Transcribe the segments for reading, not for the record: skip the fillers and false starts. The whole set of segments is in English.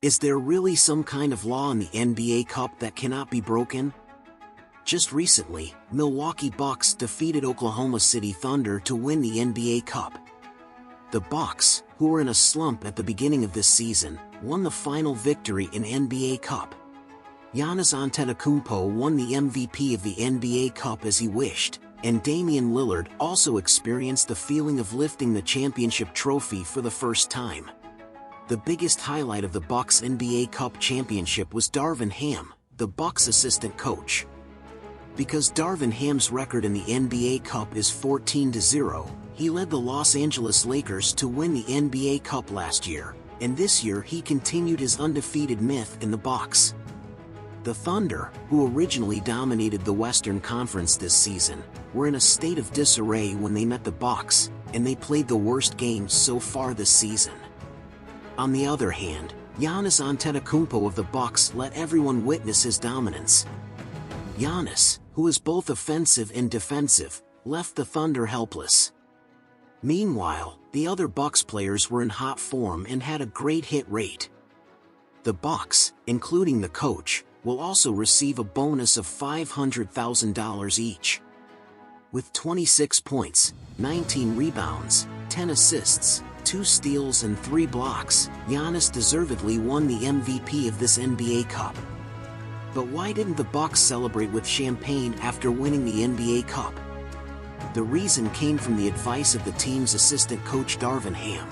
Is there really some kind of law in the NBA Cup that cannot be broken? Just recently, Milwaukee Bucks defeated Oklahoma City Thunder to win the NBA Cup. The Bucks, who were in a slump at the beginning of this season, won the final victory in NBA Cup. Giannis Antetokounmpo won the MVP of the NBA Cup as he wished, and Damian Lillard also experienced the feeling of lifting the championship trophy for the first time. The biggest highlight of the Bucks NBA Cup championship was Darvin Ham, the Bucks assistant coach. Because Darvin Ham's record in the NBA Cup is 14-0, he led the Los Angeles Lakers to win the NBA Cup last year, and this year he continued his undefeated myth in the Bucks. The Thunder, who originally dominated the Western Conference this season, were in a state of disarray when they met the Bucks, and they played the worst games so far this season. On the other hand, Giannis Antetokounmpo of the Bucks let everyone witness his dominance. Giannis, who is both offensive and defensive, left the Thunder helpless. Meanwhile, the other Bucks players were in hot form and had a great hit rate. The Bucks, including the coach, will also receive a bonus of $500,000 each. With 26 points, 19 rebounds, 10 assists, 2 steals and 3 blocks, Giannis deservedly won the MVP of this NBA Cup. But why didn't the Bucks celebrate with champagne after winning the NBA Cup? The reason came from the advice of the team's assistant coach Darvin Ham.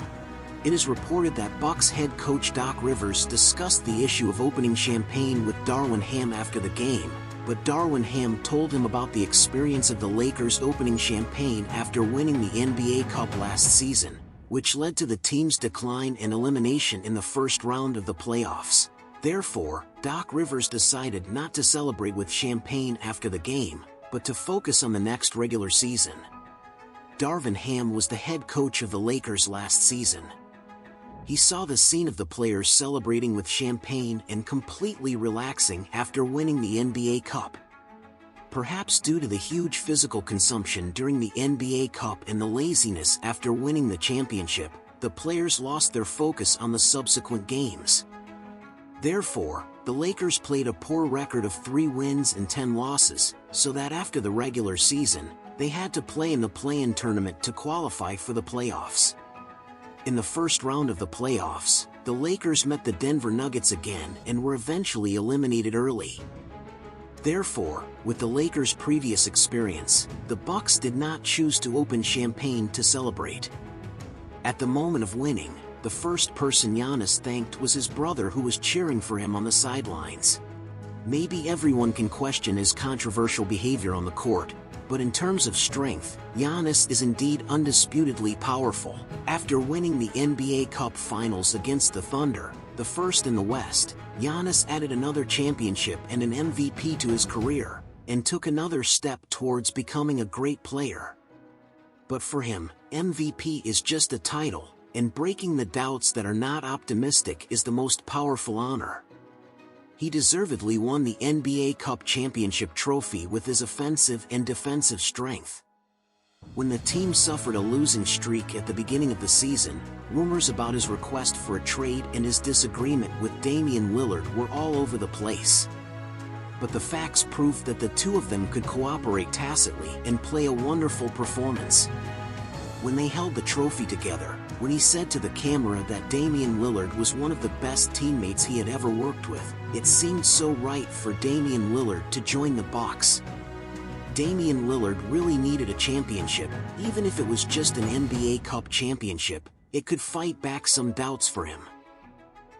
It is reported that Bucks head coach Doc Rivers discussed the issue of opening champagne with Darvin Ham after the game, but Darvin Ham told him about the experience of the Lakers opening champagne after winning the NBA Cup last season, which led to the team's decline and elimination in the first round of the playoffs. Therefore, Doc Rivers decided not to celebrate with champagne after the game, but to focus on the next regular season. Darvin Ham was the head coach of the Lakers last season. He saw the scene of the players celebrating with champagne and completely relaxing after winning the NBA Cup. Perhaps due to the huge physical consumption during the NBA Cup and the laziness after winning the championship, the players lost their focus on the subsequent games. Therefore, the Lakers played a poor record of 3 wins and 10 losses, so that after the regular season, they had to play in the play-in tournament to qualify for the playoffs. In the first round of the playoffs, the Lakers met the Denver Nuggets again and were eventually eliminated early. Therefore, with the Lakers' previous experience, the Bucks did not choose to open champagne to celebrate. At the moment of winning, the first person Giannis thanked was his brother, who was cheering for him on the sidelines. Maybe everyone can question his controversial behavior on the court, but in terms of strength, Giannis is indeed undisputedly powerful. After winning the NBA Cup Finals against the Thunder, the first in the West, Giannis added another championship and an MVP to his career, and took another step towards becoming a great player. But for him, MVP is just a title, and breaking the doubts that are not optimistic is the most powerful honor. He deservedly won the NBA Cup championship trophy with his offensive and defensive strength. When the team suffered a losing streak at the beginning of the season, rumors about his request for a trade and his disagreement with Damian Lillard were all over the place. But the facts proved that the two of them could cooperate tacitly and play a wonderful performance. When they held the trophy together, when he said to the camera that Damian Lillard was one of the best teammates he had ever worked with, it seemed so right for Damian Lillard to join the Bucks. Damian Lillard really needed a championship, even if it was just an NBA Cup championship. It could fight back some doubts for him.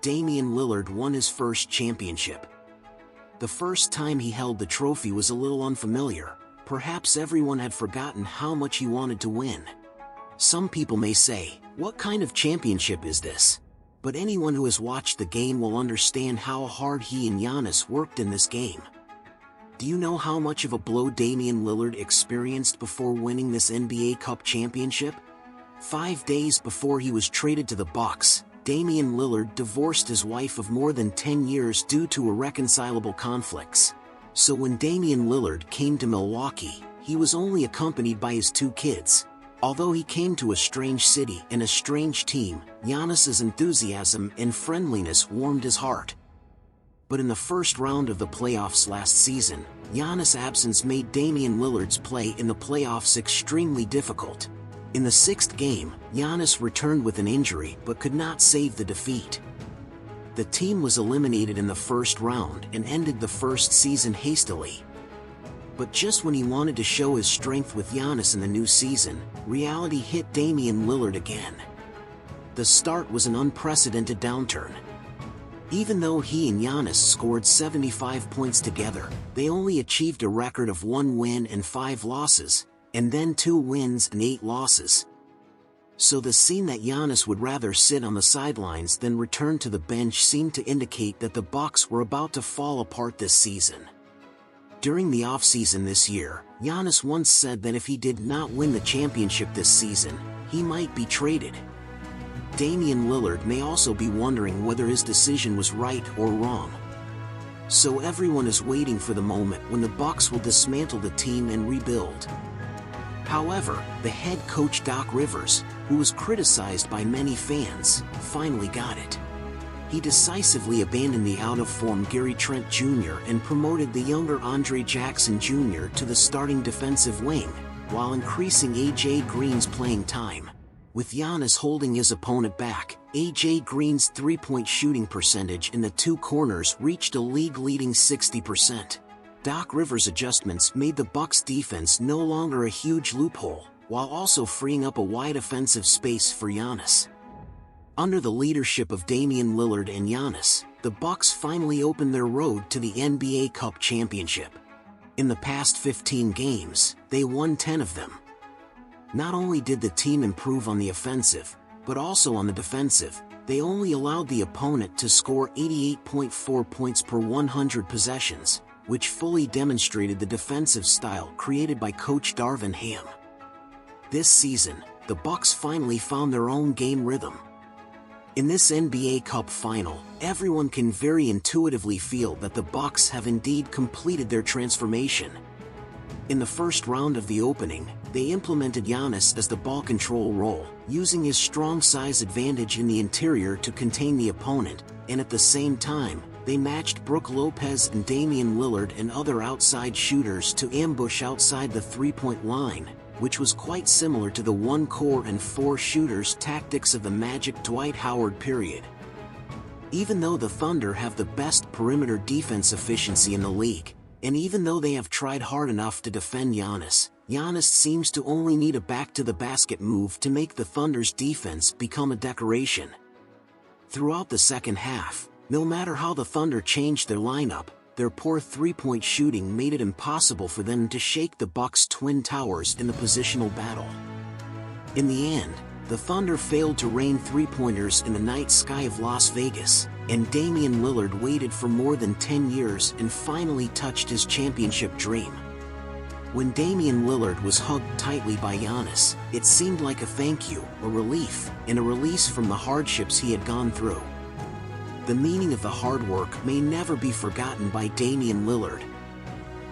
Damian Lillard won his first championship. The first time he held the trophy was a little unfamiliar. Perhaps everyone had forgotten how much he wanted to win. Some people may say, "What kind of championship is this?" But anyone who has watched the game will understand how hard he and Giannis worked in this game. Do you know how much of a blow Damian Lillard experienced before winning this NBA Cup championship? 5 days before he was traded to the Bucks, Damian Lillard divorced his wife of more than 10 years due to irreconcilable conflicts. So when Damian Lillard came to Milwaukee, he was only accompanied by his 2 kids. Although he came to a strange city and a strange team, Giannis's enthusiasm and friendliness warmed his heart. But in the first round of the playoffs last season, Giannis' absence made Damian Lillard's play in the playoffs extremely difficult. In the sixth game, Giannis returned with an injury but could not save the defeat. The team was eliminated in the first round and ended the first season hastily. But just when he wanted to show his strength with Giannis in the new season, reality hit Damian Lillard again. The start was an unprecedented downturn. Even though he and Giannis scored 75 points together, they only achieved a record of 1 win and 5 losses, and then 2 wins and 8 losses. So the scene that Giannis would rather sit on the sidelines than return to the bench seemed to indicate that the Bucks were about to fall apart this season. During the offseason this year, Giannis once said that if he did not win the championship this season, he might be traded. Damian Lillard may also be wondering whether his decision was right or wrong. So everyone is waiting for the moment when the Bucks will dismantle the team and rebuild. However, the head coach Doc Rivers, who was criticized by many fans, finally got it. He decisively abandoned the out-of-form Gary Trent Jr. and promoted the younger Andre Jackson Jr. to the starting defensive wing, while increasing A.J. Green's playing time. With Giannis holding his opponent back, A.J. Green's three-point shooting percentage in the two corners reached a league-leading 60%. Doc Rivers' adjustments made the Bucks' defense no longer a huge loophole, while also freeing up a wide offensive space for Giannis. Under the leadership of Damian Lillard and Giannis, the Bucks finally opened their road to the NBA Cup championship. In the past 15 games, they won 10 of them. Not only did the team improve on the offensive, but also on the defensive. They only allowed the opponent to score 88.4 points per 100 possessions, which fully demonstrated the defensive style created by Coach Darvin Ham. This season, the Bucks finally found their own game rhythm. In this NBA Cup final, everyone can very intuitively feel that the Bucks have indeed completed their transformation. In the first round of the opening, they implemented Giannis as the ball control role, using his strong size advantage in the interior to contain the opponent, and at the same time, they matched Brook Lopez and Damian Lillard and other outside shooters to ambush outside the three-point line, which was quite similar to the one core and four shooters tactics of the Magic Dwight Howard period. Even though the Thunder have the best perimeter defense efficiency in the league, and even though they have tried hard enough to defend Giannis, Giannis seems to only need a back-to-the-basket move to make the Thunder's defense become a decoration. Throughout the second half, no matter how the Thunder changed their lineup, their poor three-point shooting made it impossible for them to shake the Bucks' twin towers in the positional battle. In the end, the Thunder failed to rain three-pointers in the night sky of Las Vegas, and Damian Lillard waited for more than 10 years and finally touched his championship dream. When Damian Lillard was hugged tightly by Giannis, it seemed like a thank you, a relief, and a release from the hardships he had gone through. The meaning of the hard work may never be forgotten by Damian Lillard.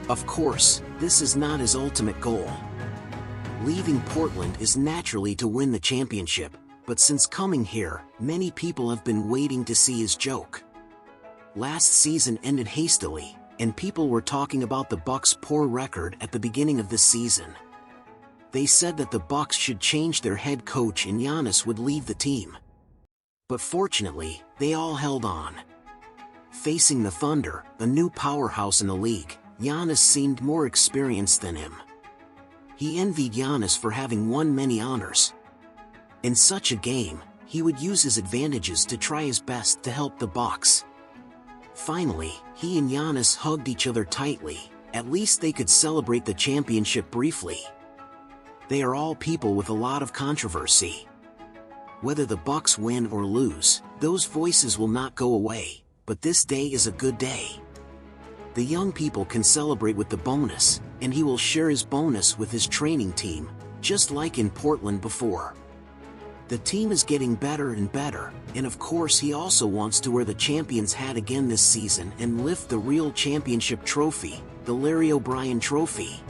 Of course, this is not his ultimate goal. Leaving Portland is naturally to win the championship, but since coming here, many people have been waiting to see his joke. Last season ended hastily, and people were talking about the Bucks' poor record at the beginning of the season. They said that the Bucks should change their head coach and Giannis would leave the team. But fortunately, they all held on. Facing the Thunder, a new powerhouse in the league, Giannis seemed more experienced than him. He envied Giannis for having won many honors. In such a game, he would use his advantages to try his best to help the Bucks. Finally, he and Giannis hugged each other tightly. At least they could celebrate the championship briefly. They are all people with a lot of controversy. Whether the Bucks win or lose, those voices will not go away, but this day is a good day. The young people can celebrate with the bonus, and he will share his bonus with his training team, just like in Portland before. The team is getting better and better, and of course he also wants to wear the champion's hat again this season and lift the real championship trophy, the Larry O'Brien Trophy.